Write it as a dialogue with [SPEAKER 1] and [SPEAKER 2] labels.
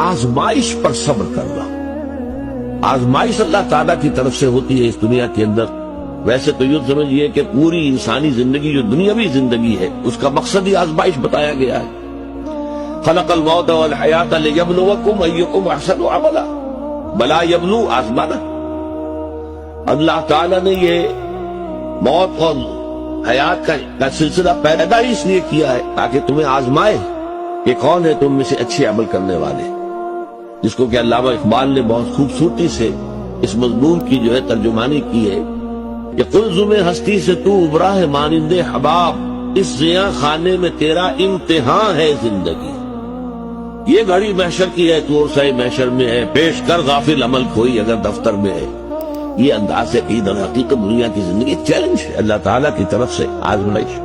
[SPEAKER 1] آزمائش پر صبر کرنا. آزمائش اللہ تعالیٰ کی طرف سے ہوتی ہے اس دنیا کے اندر. ویسے تو یوں سمجھئے کہ پوری انسانی زندگی جو دنیاوی زندگی ہے اس کا مقصد ہی آزمائش بتایا گیا ہے. خلق الموت والحیات لیبلوکم ایکم احسن عملا. بلا یبلو آزمانا. اللہ تعالیٰ نے یہ موت اور حیات کا سلسلہ پیدا اس لیے کیا ہے تاکہ تمہیں آزمائے کہ کون ہے تم میں سے اچھے عمل کرنے والے. جس کو کہ علامہ اقبال نے بہت خوبصورتی سے اس مضمون کی جو ہے ترجمانی کی ہے کہ قلزم ہستی سے تو ابرا ہے مانند حباب، اس زیاں خانے میں تیرا امتحان ہے زندگی. یہ گھڑی محشر کی ہے تو عرصہ محشر میں ہے، پیش کر غافل عمل کوئی اگر دفتر میں ہے. یہ انداز عقید اور حقیقت دنیا کی زندگی چیلنج ہے اللہ تعالیٰ کی طرف سے، آزمائش.